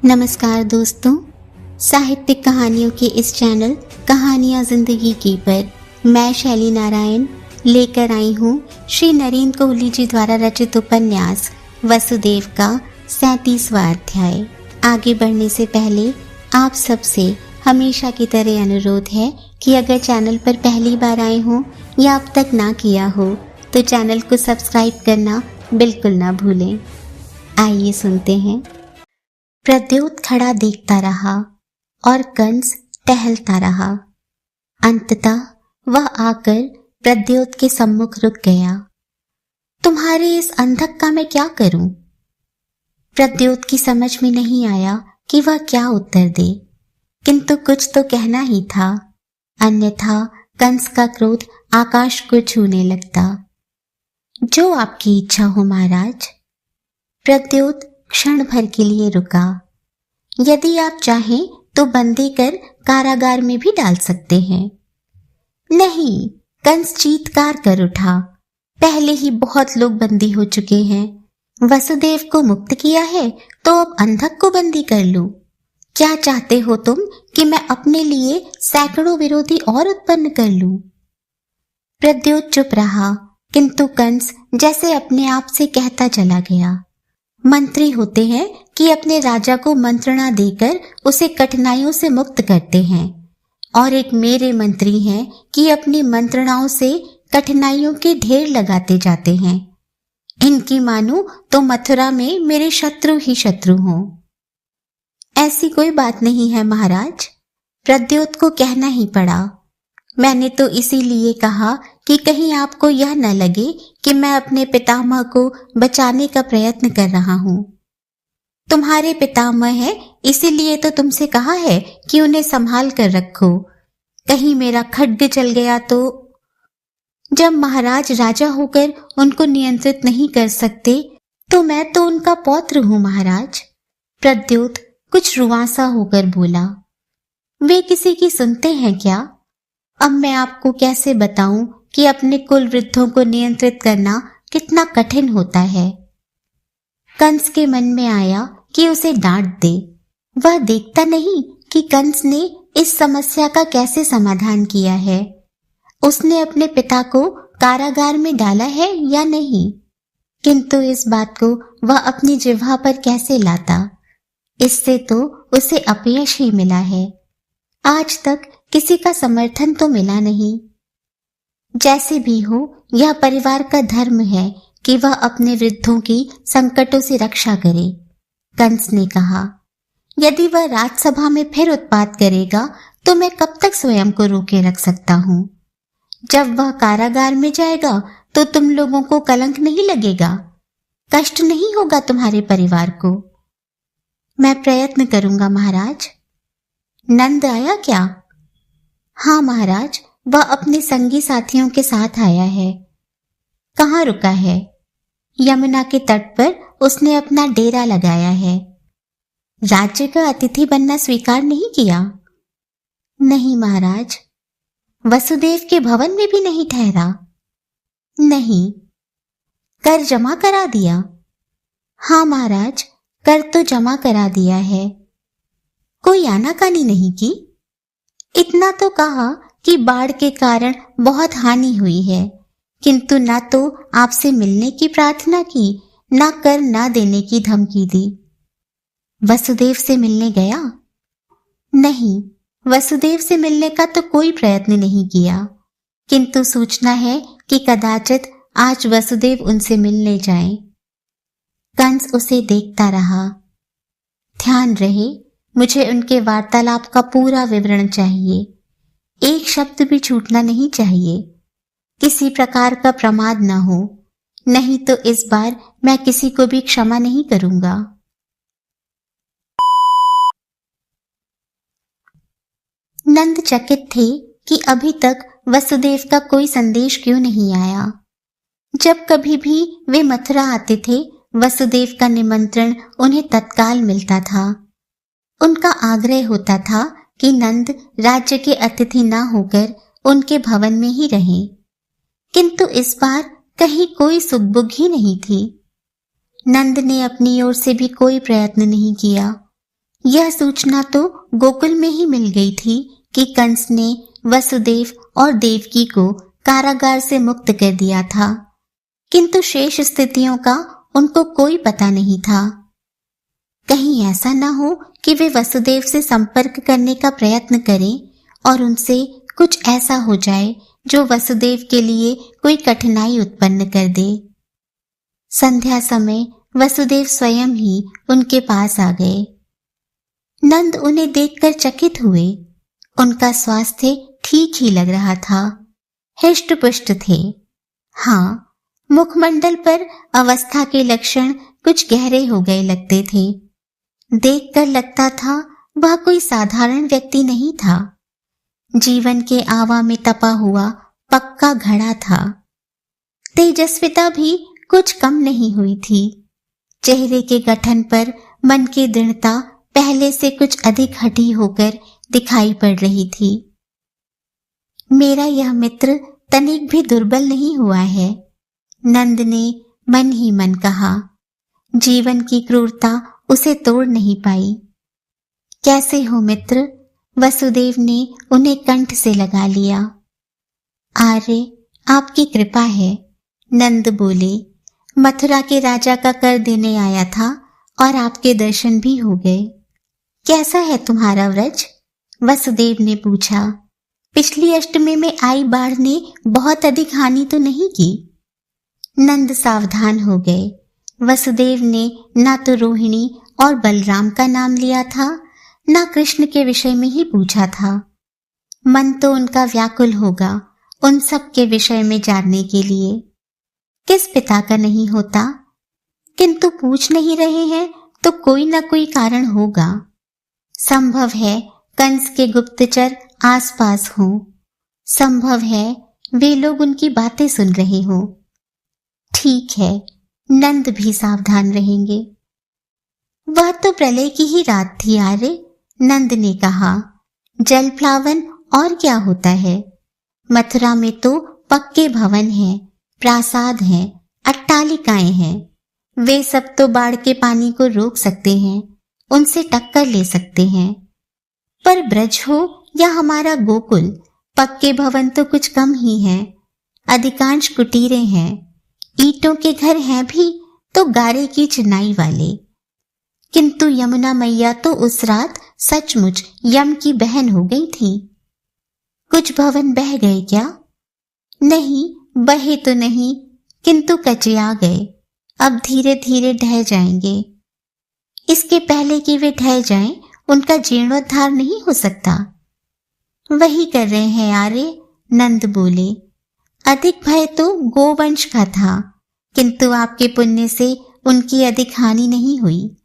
नमस्कार दोस्तों, साहित्यिक कहानियों के इस चैनल कहानियाँ जिंदगी की पर मैं शैली नारायण लेकर आई हूँ श्री नरेंद्र कोहली जी द्वारा रचित उपन्यास वसुदेव का 37वां अध्याय। आगे बढ़ने से पहले आप सबसे हमेशा की तरह अनुरोध है कि अगर चैनल पर पहली बार आए हों या अब तक ना किया हो तो चैनल को सब्सक्राइब करना बिल्कुल ना भूलें। आइए सुनते हैं। प्रद्योत खड़ा देखता रहा और कंस टहलता रहा। अंततः वह आकर प्रद्योत के सम्मुख रुक गया। तुम्हारे इस अंधक का मैं क्या करूं? प्रद्योत की समझ में नहीं आया कि वह क्या उत्तर दे, किंतु कुछ तो कहना ही था, अन्यथा कंस का क्रोध आकाश को छूने लगता। जो आपकी इच्छा हो महाराज। प्रद्योत क्षण भर के लिए रुका। यदि आप चाहें तो बंदी कर कारागार में भी डाल सकते हैं। नहीं, कंस चीत्कार कर उठा। पहले ही बहुत लोग बंदी हो चुके हैं। वसुदेव को मुक्त किया है तो अब अंधक को बंदी कर लूं। क्या चाहते हो तुम कि मैं अपने लिए सैकड़ों विरोधी और उत्पन्न कर लूं? प्रद्योत चुप रहा, किंतु कंस जैसे अपने आप से कहता चला गया। मंत्री होते हैं कि अपने राजा को मंत्रणा देकर उसे कठिनाइयों से मुक्त करते हैं, और एक मेरे मंत्री हैं कि अपनी मंत्रणाओं से कठिनाइयों के ढेर लगाते जाते हैं। इनकी मानो तो मथुरा में मेरे शत्रु ही शत्रु हों। ऐसी कोई बात नहीं है महाराज, प्रद्योत को कहना ही पड़ा। मैंने तो इसीलिए कहा कि कहीं आपको यह न लगे कि मैं अपने पितामह को बचाने का प्रयत्न कर रहा हूं। तुम्हारे पितामह हैं, इसीलिए तो तुमसे कहा है कि उन्हें संभाल कर रखो। कहीं मेरा खड्ग चल गया तो। जब महाराज राजा होकर उनको नियंत्रित नहीं कर सकते तो मैं तो उनका पौत्र हूं महाराज। प्रद्योत कुछ रुआंसा होकर बोला। वे किसी की सुनते हैं क्या? अब मैं आपको कैसे बताऊं कि अपने कुल वृद्धों को नियंत्रित करना कितना कठिन होता है। कंस के मन में आया कि उसे डांट दे। वह देखता नहीं कि कंस ने इस समस्या का कैसे समाधान किया है। उसने अपने पिता को कारागार में डाला है या नहीं, किंतु इस बात को वह अपनी जिह्वा पर कैसे लाता। इससे तो उसे अपयश ही मिला है। आज तक किसी का समर्थन तो मिला नहीं। जैसे भी हो, यह परिवार का धर्म है कि वह अपने वृद्धों की संकटों से रक्षा करे। कंस ने कहा, यदि वह राजसभा में फिर उत्पात करेगा तो मैं कब तक स्वयं को रोके रख सकता हूं? जब वह कारागार में जाएगा तो तुम लोगों को कलंक नहीं लगेगा, कष्ट नहीं होगा तुम्हारे परिवार को। मैं प्रयत्न करूंगा महाराज। नंद आया क्या? हाँ महाराज, वह अपने संगी साथियों के साथ आया है। कहाँ रुका है? यमुना के तट पर उसने अपना डेरा लगाया है। राज्य का अतिथि बनना स्वीकार नहीं किया? नहीं महाराज। वसुदेव के भवन में भी नहीं ठहरा? नहीं। कर जमा करा दिया? हाँ महाराज, कर तो जमा करा दिया है। कोई आनाकानी नहीं की? इतना तो कहा कि बाढ़ के कारण बहुत हानि हुई है, किंतु न तो आपसे मिलने की प्रार्थना की, न कर न देने की धमकी दी। वसुदेव से मिलने गया? नहीं, वसुदेव से मिलने का तो कोई प्रयत्न नहीं किया, किंतु सूचना है कि कदाचित आज वसुदेव उनसे मिलने जाए। कंस उसे देखता रहा। ध्यान रहे, मुझे उनके वार्तालाप का पूरा विवरण चाहिए। एक शब्द भी छूटना नहीं चाहिए। किसी प्रकार का प्रमाद न हो, नहीं तो इस बार मैं किसी को भी क्षमा नहीं करूंगा। नंद चकित थे कि अभी तक वसुदेव का कोई संदेश क्यों नहीं आया। जब कभी भी वे मथुरा आते थे, वसुदेव का निमंत्रण उन्हें तत्काल मिलता था। उनका आग्रह होता था कि नंद राज्य के अतिथि न होकर उनके भवन में ही रहें, किंतु इस बार कहीं कोई सुगबुग ही नहीं थी। नंद ने अपनी ओर से भी कोई प्रयत्न नहीं किया। यह सूचना तो गोकुल में ही मिल गई थी कि कंस ने वसुदेव और देवकी को कारागार से मुक्त कर दिया था, किंतु शेष स्थितियों का उनको कोई पता नहीं था। कहीं ऐसा न हो कि वे वसुदेव से संपर्क करने का प्रयत्न करें और उनसे कुछ ऐसा हो जाए जो वसुदेव के लिए कोई कठिनाई उत्पन्न कर दे। संध्या समय वसुदेव स्वयं ही उनके पास आ गए। नंद उन्हें देखकर चकित हुए। उनका स्वास्थ्य ठीक ही लग रहा था, हृष्ट-पुष्ट थे। हाँ, मुखमंडल पर अवस्था के लक्षण कुछ गहरे हो गए लगते थे। देखकर लगता था वह कोई साधारण व्यक्ति नहीं था, जीवन के आवा में तपा हुआ पक्का घड़ा था। तेजस्विता भी कुछ कम नहीं हुई थी। चेहरे के गठन पर मन की दृढ़ता पहले से कुछ अधिक हटी होकर दिखाई पड़ रही थी। मेरा यह मित्र तनिक भी दुर्बल नहीं हुआ है, नंद ने मन ही मन कहा। जीवन की क्रूरता उसे तोड़ नहीं पाई। कैसे हो मित्र? वसुदेव ने उन्हें कंठ से लगा लिया। आर्य, आपकी कृपा है, नंद बोले। मथुरा के राजा का कर देने आया था और आपके दर्शन भी हो गए। कैसा है तुम्हारा व्रज? वसुदेव ने पूछा। पिछली अष्टमी में आई बाढ़ ने बहुत अधिक हानि तो नहीं की? नंद सावधान हो गए। वसुदेव ने ना तो रोहिणी और बलराम का नाम लिया था, ना कृष्ण के विषय में ही पूछा था। मन तो उनका व्याकुल होगा उन सब के विषय में जानने के लिए। किस पिता का नहीं होता? किंतु पूछ नहीं रहे हैं तो कोई ना कोई कारण होगा। संभव है कंस के गुप्तचर आसपास हों। संभव है वे लोग उनकी बातें सुन रहे हों। ठीक है, नंद भी सावधान रहेंगे। वह तो प्रलय की ही रात थी आर्य, नंद ने कहा। जल प्लावन और क्या होता है? मथुरा में तो पक्के भवन हैं, प्रासाद हैं, अट्टालिकाएं हैं। वे सब तो बाढ़ के पानी को रोक सकते हैं, उनसे टक्कर ले सकते हैं। पर ब्रज हो या हमारा गोकुल, पक्के भवन तो कुछ कम ही हैं। अधिकांश कुटीरें हैं। ईंटों के घर हैं भी तो गारे की चिनाई वाले। किंतु यमुना मैया तो उस रात सचमुच यम की बहन हो गई थी। कुछ भवन बह गए क्या? नहीं, बहे तो नहीं, किंतु कचिया गए। अब धीरे धीरे ढह जाएंगे। इसके पहले कि वे ढह जाएं, उनका जीर्णोद्धार नहीं हो सकता। वही कर रहे हैं आर्य, नंद बोले। अधिक भय तो गोवंश का था, किंतु आपके पुण्य से उनकी अधिक हानि नहीं हुई।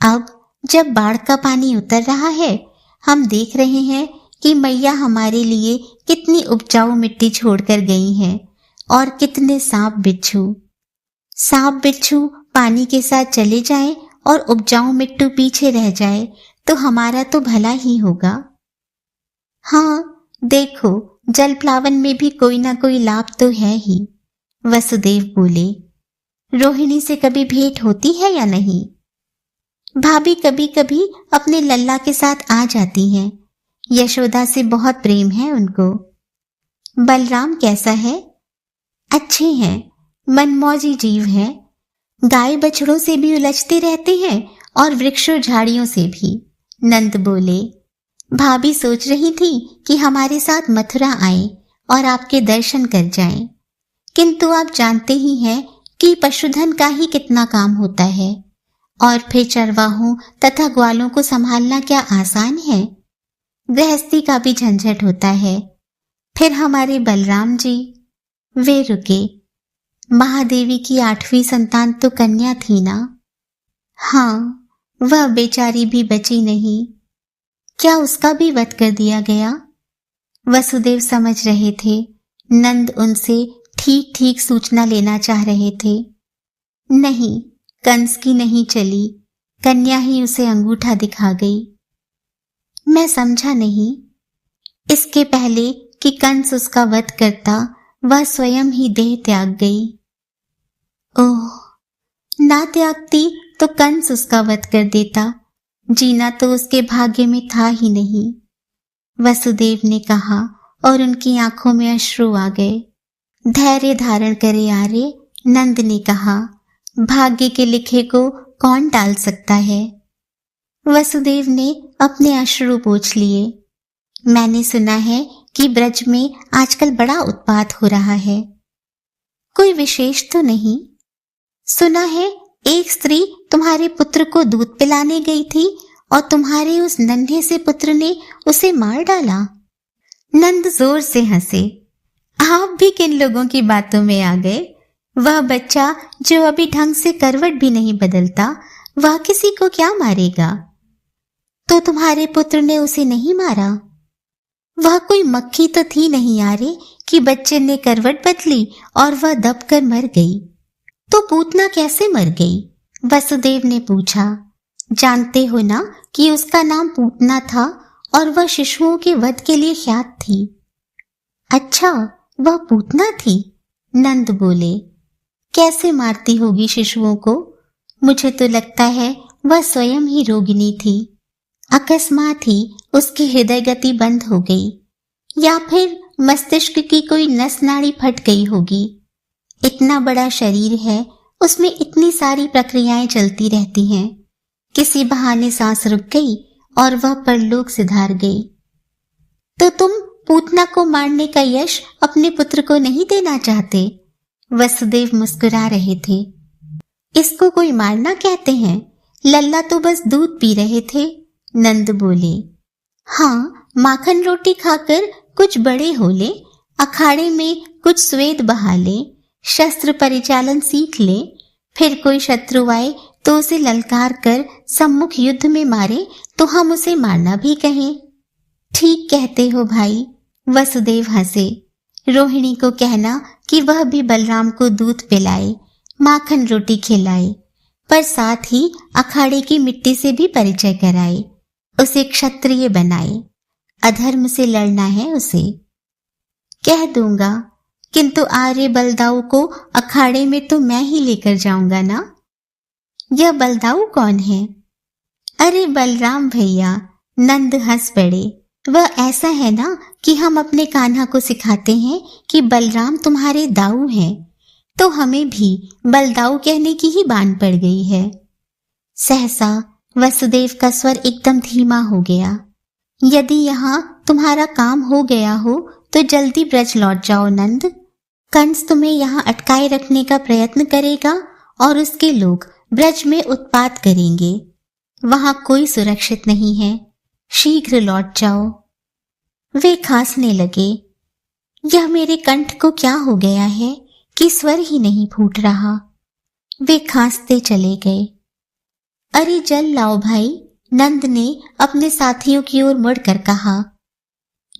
अब जब बाढ़ का पानी उतर रहा है, हम देख रहे हैं कि मैया हमारे लिए कितनी उपजाऊ मिट्टी छोड़कर गई हैं और कितने सांप बिच्छू पानी के साथ चले जाएं और उपजाऊ मिट्टी पीछे रह जाए तो हमारा तो भला ही होगा। हाँ, देखो, जल प्लावन में भी कोई ना कोई लाभ तो है ही, वसुदेव बोले। रोहिणी से कभी भेंट होती है या नहीं? भाभी कभी कभी अपने लल्ला के साथ आ जाती हैं। यशोदा से बहुत प्रेम है उनको। बलराम कैसा है? अच्छे हैं, मनमौजी जीव हैं। गाय बछड़ों से भी उलझते रहते हैं और वृक्षों झाड़ियों से भी, नंद बोले। भाभी सोच रही थी कि हमारे साथ मथुरा आए और आपके दर्शन कर जाएं। किंतु आप जानते ही हैं कि पशुधन का ही कितना काम होता है और फिर चरवाहों तथा ग्वालों को संभालना क्या आसान है? गृहस्थी का भी झंझट होता है। फिर हमारे बलराम जी, वे रुके। महादेवी की 8वीं संतान तो कन्या थी ना? हाँ, वह बेचारी भी बची नहीं। क्या उसका भी वध कर दिया गया? वसुदेव समझ रहे थे। नंद उनसे ठीक ठीक सूचना लेना चाह रहे थे। नहीं, कंस की नहीं चली, कन्या ही उसे अंगूठा दिखा गई। मैं समझा नहीं। इसके पहले कि कंस उसका वध करता, वह स्वयं ही देह त्याग गई। ओह, ना त्यागती तो कंस उसका वध कर देता। जीना तो उसके भाग्य में था ही नहीं, वसुदेव ने कहा और उनकी आंखों में अश्रु आ गए। धैर्य धारण करे आर्य, नंद ने कहा, भाग्य के लिखे को कौन टाल सकता है। वसुदेव ने अपने अश्रु पोंछ लिए। मैंने सुना है कि ब्रज में आजकल बड़ा उत्पात हो रहा है। कोई विशेष तो नहीं। सुना है एक स्त्री तुम्हारे पुत्र को दूध पिलाने गई थी और तुम्हारे उस नन्हे से पुत्र ने उसे मार डाला। नंद जोर से हंसे। आप भी किन लोगों की बातों में आ गए। वह बच्चा जो अभी ढंग से करवट भी नहीं बदलता, वह किसी को क्या मारेगा। तो तुम्हारे पुत्र ने उसे नहीं मारा। वह कोई मक्खी तो थी नहीं यारे कि बच्चे ने करवट बदली और वह दबकर मर गई। तो पूतना कैसे मर गई, वसुदेव ने पूछा। जानते हो ना कि उसका नाम पूतना था और वह शिशुओं के वध के लिए ख्यात थी। अच्छा, वह पूतना थी, नंद बोले। कैसे मारती होगी शिशुओं को। मुझे तो लगता है वह स्वयं ही रोगिणी थी। अकस्मात ही उसकी हृदय गति बंद हो गई या फिर मस्तिष्क की कोई नस नाड़ी फट गई होगी। इतना बड़ा शरीर है, उसमें इतनी सारी प्रक्रियाएं चलती रहती हैं। किसी बहाने सांस रुक गई और वह परलोक सिधार गई। तो तुम पूतना को मारने का यश अपने पुत्र को नहीं देना चाहते। वसुदेव मुस्कुरा रहे थे। इसको कोई मारना कहते हैं। लल्ला तो बस दूध पी रहे थे, नंद बोले। हाँ, माखन रोटी खाकर कुछ बड़े हो ले, अखाड़े में कुछ स्वेद बहा ले, शस्त्र परिचालन सीख ले, फिर कोई शत्रु आए तो उसे ललकार कर सम्मुख युद्ध में मारे तो हम उसे मारना भी कहें। ठीक कहते हो भाई, वसुदेव हंसे। रोहिणी को कहना कि वह भी बलराम को दूध पिलाए, माखन रोटी खिलाए, पर साथ ही अखाड़े की मिट्टी से भी परिचय कराए, उसे क्षत्रिय बनाए। अधर्म से लड़ना है उसे। कह दूंगा, किंतु आर्य बलदाऊ को अखाड़े में तो मैं ही लेकर जाऊंगा ना। यह बलदाऊ कौन है। अरे बलराम भैया, नंद हंस पड़े। वह ऐसा है ना कि हम अपने कान्हा को सिखाते हैं कि बलराम तुम्हारे दाऊ हैं, तो हमें भी बलदाऊ कहने की ही बान पड़ गई है। सहसा वसुदेव का स्वर एकदम धीमा हो गया। यदि यहाँ तुम्हारा काम हो गया हो तो जल्दी ब्रज लौट जाओ नंद। कंस तुम्हें यहाँ अटकाए रखने का प्रयत्न करेगा और उसके लोग ब्रज में उत्पात करेंगे। वहां कोई सुरक्षित नहीं है, शीघ्र लौट जाओ। वे खांसने लगे। यह मेरे कंठ को क्या हो गया है कि स्वर ही नहीं फूट रहा। वे खांसते चले गए। अरे जल लाओ भाई, नंद ने अपने साथियों की ओर मुड़कर कहा।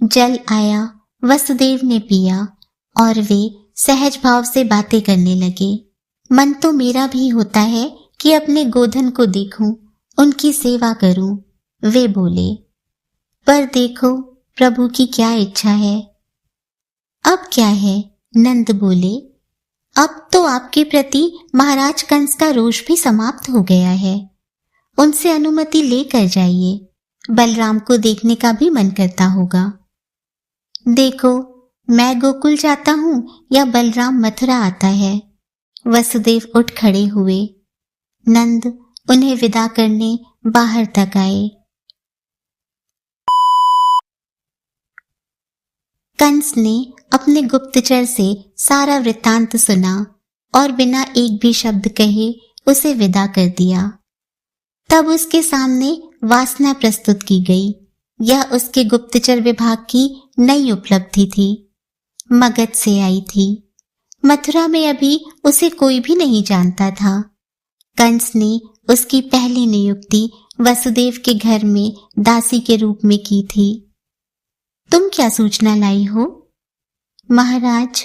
जल आया, वसुदेव ने पिया और वे सहज भाव से बातें करने लगे। मन तो मेरा भी होता है कि अपने गोधन को देखूं, उनकी सेवा करूं, वे बोले। पर देखो प्रभु की क्या इच्छा है। अब क्या है, नंद बोले। अब तो आपके प्रति महाराज कंस का रोष भी समाप्त हो गया है। उनसे अनुमति लेकर जाइए, बलराम को देखने का भी मन करता होगा। देखो, मैं गोकुल जाता हूं या बलराम मथुरा आता है। वसुदेव उठ खड़े हुए। नंद उन्हें विदा करने बाहर तक आए। कंस ने अपने गुप्तचर से सारा वृत्तांत सुना और बिना एक भी शब्द कहे उसे विदा कर दिया। तब उसके सामने वासना प्रस्तुत की गई। यह उसके गुप्तचर विभाग की नई उपलब्धि थी। मगध से आई थी। मथुरा में अभी उसे कोई भी नहीं जानता था। कंस ने उसकी पहली नियुक्ति वसुदेव के घर में दासी के रूप में की थी। तुम क्या सूचना लाई हो? महाराज,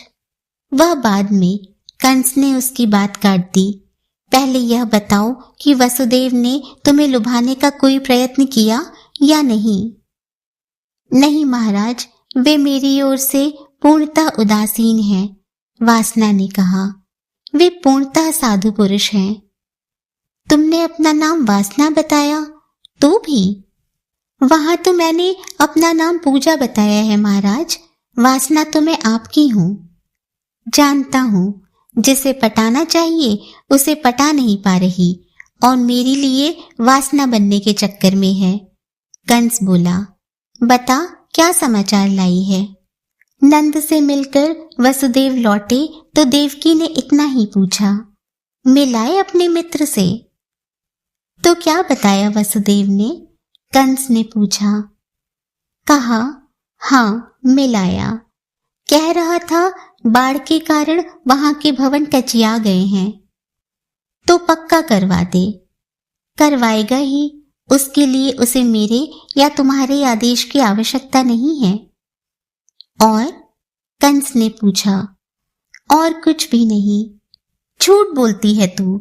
वह बाद में। कंस ने उसकी बात काट दी। पहले यह बताओ कि वसुदेव ने तुम्हें लुभाने का कोई प्रयत्न किया या नहीं? नहीं महाराज, वे मेरी ओर से पूर्णतः उदासीन हैं, वासना ने कहा। वे पूर्णतः साधु पुरुष हैं। तुमने अपना नाम वासना बताया, तू भी? वहां तो मैंने अपना नाम पूजा बताया है महाराज। वासना तो मैं आपकी हूं। जानता हूं, जिसे पटाना चाहिए उसे पटा नहीं पा रही और मेरे लिए वासना बनने के चक्कर में है। कंस बोला, बता क्या समाचार लाई है? नंद से मिलकर वसुदेव लौटे तो देवकी ने इतना ही पूछा, मिलाए अपने मित्र से? तो क्या बताया वसुदेव ने? कंस ने पूछा। कहा, हाँ मिलाया। कह रहा था बाढ़ के कारण वहां के भवन कचिया गए हैं। तो पक्का करवा दे। करवाएगा ही, उसके लिए उसे मेरे या तुम्हारे आदेश की आवश्यकता नहीं है। और? कंस ने पूछा। और कुछ भी नहीं। झूठ बोलती है तू।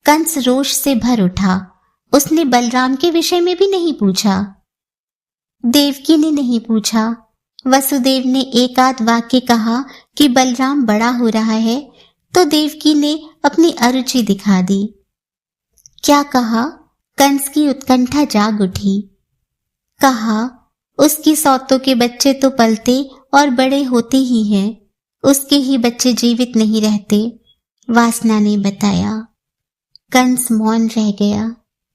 कंस रोष से भर उठा। उसने बलराम के विषय में भी नहीं पूछा। देवकी ने नहीं पूछा। वसुदेव ने एक आध वाक्य कहा कि बलराम बड़ा हो रहा है तो देवकी ने अपनी अरुचि दिखा दी। क्या कहा? कंस की उत्कंठा जाग उठी। कहा, उसकी सौतों के बच्चे तो पलते और बड़े होते ही हैं, उसके ही बच्चे जीवित नहीं रहते, वासना ने बताया। कंस मौन रह गया।